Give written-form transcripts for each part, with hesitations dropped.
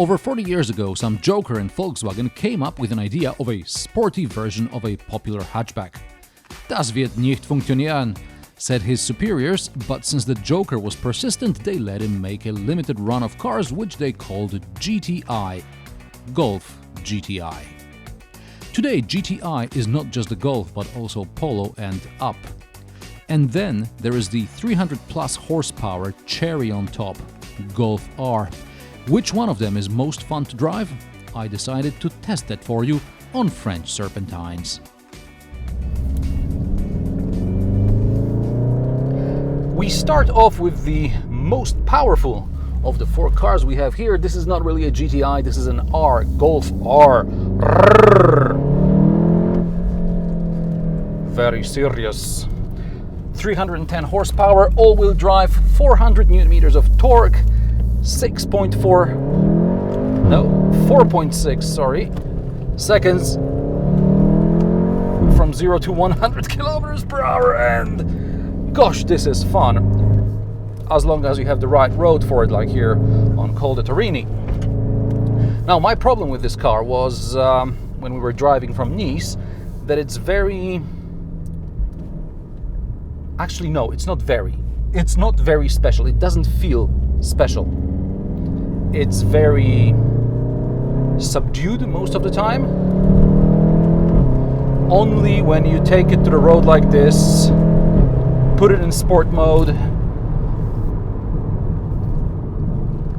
Over 40 years ago, some joker in Volkswagen came up with an idea of a sporty version of a popular hatchback. Das wird nicht funktionieren, said his superiors, but since the joker was persistent, they let him make a limited run of cars which they called GTI, Golf GTI. Today, GTI is not just the Golf but also Polo and Up. And then there is the 300 plus horsepower cherry on top, Golf R. Which one of them is most fun to drive? I decided to test that for you on French Serpentines. We start off with the most powerful of the four cars we have here. This is not really a GTI, this is an R, Golf R. Very serious. 310 horsepower, all-wheel drive, 400 newton meters of torque, 4.6 seconds from 0 to 100 kilometers per hour, and gosh, this is fun as long as you have the right road for it, like here on Col de Torini. Now, my problem with this car was when we were driving from Nice, that it's very... Actually, no, it's not very special. It doesn't feel special. It's very subdued most of the time. Only when you take it to the road like this, put it in sport mode,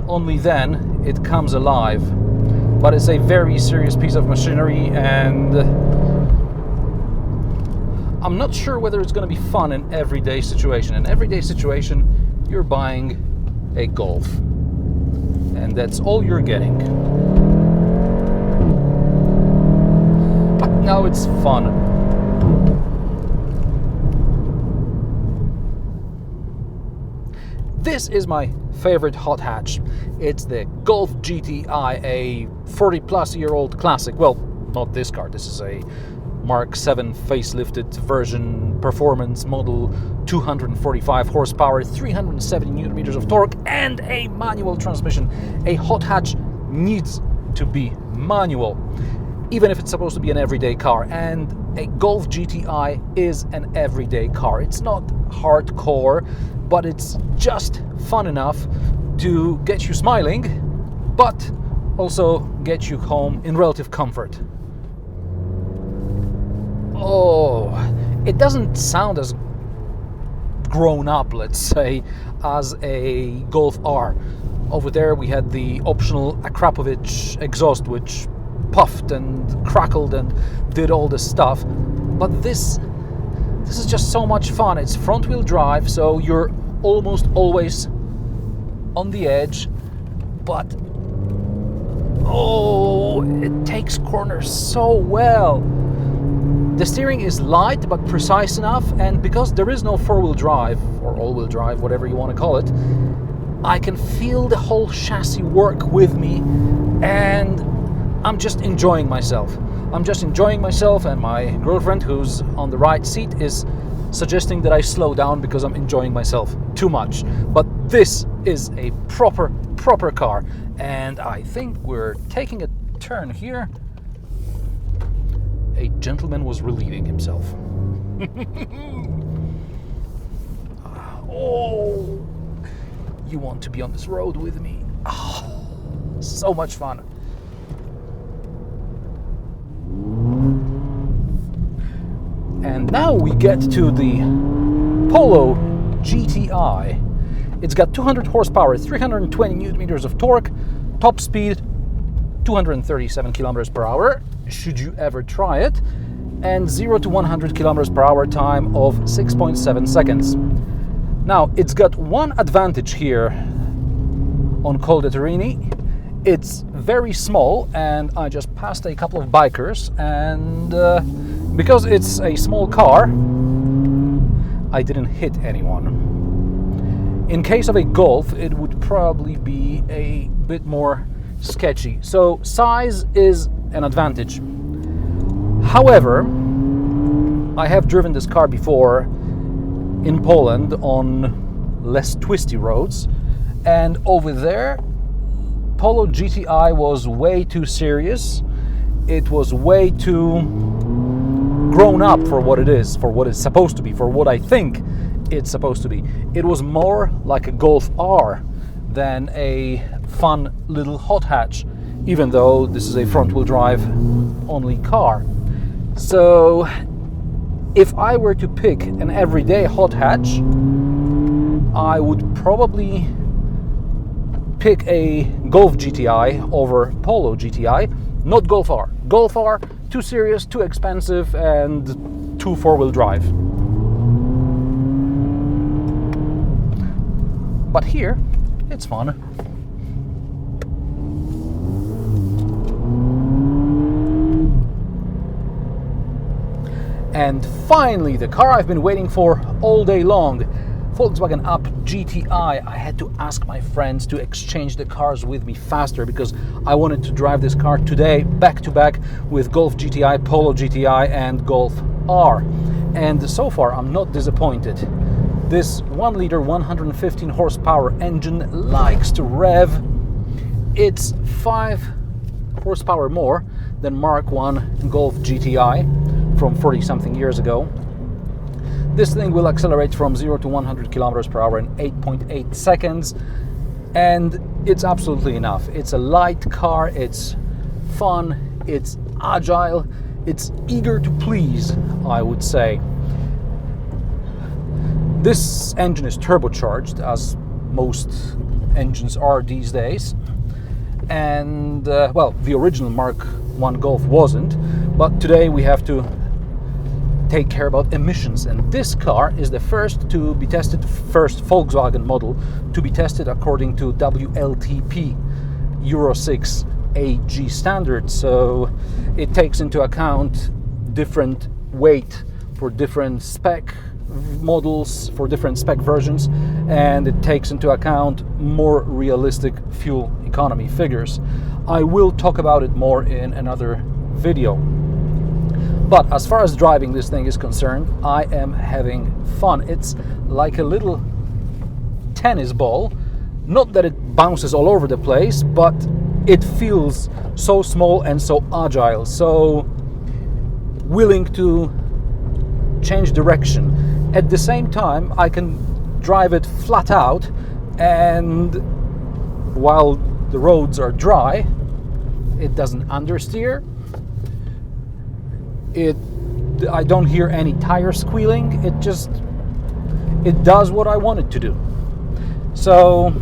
only then it comes alive. But it's a very serious piece of machinery, and I'm not sure whether it's going to be fun in everyday situation. In everyday situation, you're buying a Golf, and that's all you're getting. But now it's fun. This is my favorite hot hatch. It's the Golf GTI, a 40-plus-year-old classic. Well, not this car. This is a Mark 7 facelifted version, performance model, 245 horsepower, 370 newton meters of torque, and a manual transmission. A hot hatch needs to be manual, even if it's supposed to be an everyday car. And a Golf GTI is an everyday car. It's not hardcore, but it's just fun enough to get you smiling, but also get you home in relative comfort. Oh, it doesn't sound as grown up, let's say, as a Golf R. Over there we had the optional Akrapovic exhaust, which puffed and crackled and did all this stuff. But this is just so much fun. It's front-wheel drive, so you're almost always on the edge, but oh, it takes corners so well. The steering is light but precise enough, and because there is no four-wheel drive or all-wheel drive, whatever you want to call it, I can feel the whole chassis work with me, and I'm just enjoying myself. And my girlfriend, who's on the right seat, is suggesting that I slow down because I'm enjoying myself too much. But this is a proper car, and I think we're taking a turn here. A gentleman was relieving himself. Oh, you want to be on this road with me? Oh, so much fun. And now we get to the Polo GTI. It's got 200 horsepower, 320 newton meters of torque, top speed 237 kilometers per hour, should you ever try it, and 0 to 100 kilometers per hour time of 6.7 seconds. Now, it's got one advantage here on Col de Torini. It's very small, and I just passed a couple of bikers, and because it's a small car, I didn't hit anyone. In case of a Golf, it would probably be a bit more sketchy. So size is an advantage. However, I have driven this car before in Poland on less twisty roads, and over there Polo GTI was way too serious. It was way too grown up for what it is, for what it's supposed to be, for what I think it's supposed to be. It was more like a Golf R than a fun little hot hatch, even though this is a front-wheel drive only car. So if I were to pick an everyday hot hatch, I would probably pick a Golf GTI over Polo GTI, not Golf R. Golf R, too serious, too expensive, and too four-wheel drive. But here, it's fun. And finally, the car I've been waiting for all day long, Volkswagen Up GTI. I had to ask my friends to exchange the cars with me faster because I wanted to drive this car today back to back with Golf GTI, Polo GTI and Golf R. And so far I'm not disappointed. This 1-liter 115 horsepower engine likes to rev. It's 5 horsepower more than Mark 1 Golf GTI from 40-something years ago. This thing will accelerate from 0 to 100 kilometers per hour in 8.8 seconds, and it's absolutely enough. It's a light car, it's fun, it's agile, it's eager to please, I would say. This engine is turbocharged, as most engines are these days, and well, the original Mark 1 Golf wasn't, but today we have to take care about emissions, and this car is the first to be tested, first Volkswagen model to be tested according to WLTP Euro 6 AG standards. So it takes into account different weight for different spec models, for different spec versions, and it takes into account more realistic fuel economy figures. I will talk about it more in another video. But as far as driving this thing is concerned, I am having fun. It's like a little tennis ball. Not that it bounces all over the place, but it feels so small and so agile, so willing to change direction. At the same time, I can drive it flat out, and while the roads are dry, it doesn't understeer. I don't hear any tire squealing. It does what I want it to do. So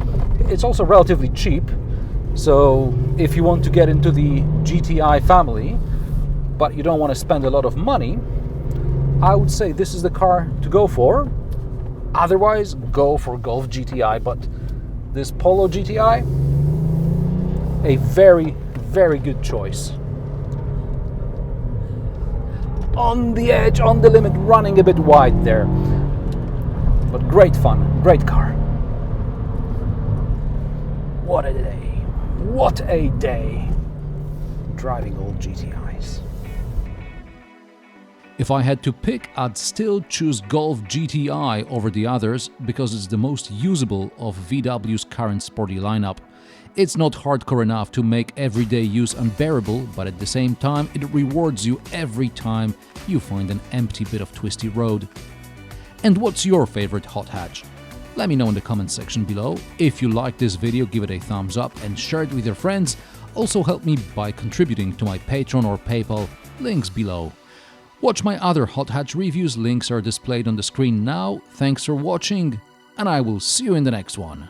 it's also relatively cheap. So if you want to get into the GTI family, but you don't want to spend a lot of money, I would say this is the car to go for. Otherwise, go for Golf GTI. But this Polo GTI, a very, very good choice. On the edge, on the limit, running a bit wide there. But great fun, great car. What a day. What a day driving old GTIs. If I had to pick, I'd still choose Golf GTI over the others because it's the most usable of VW's current sporty lineup. It's not hardcore enough to make everyday use unbearable, but at the same time it rewards you every time you find an empty bit of twisty road. And what's your favorite hot hatch? Let me know in the comment section below. If you like this video, give it a thumbs up and share it with your friends. Also help me by contributing to my Patreon or PayPal, links below. Watch my other hot hatch reviews, links are displayed on the screen now. Thanks for watching, and I will see you in the next one.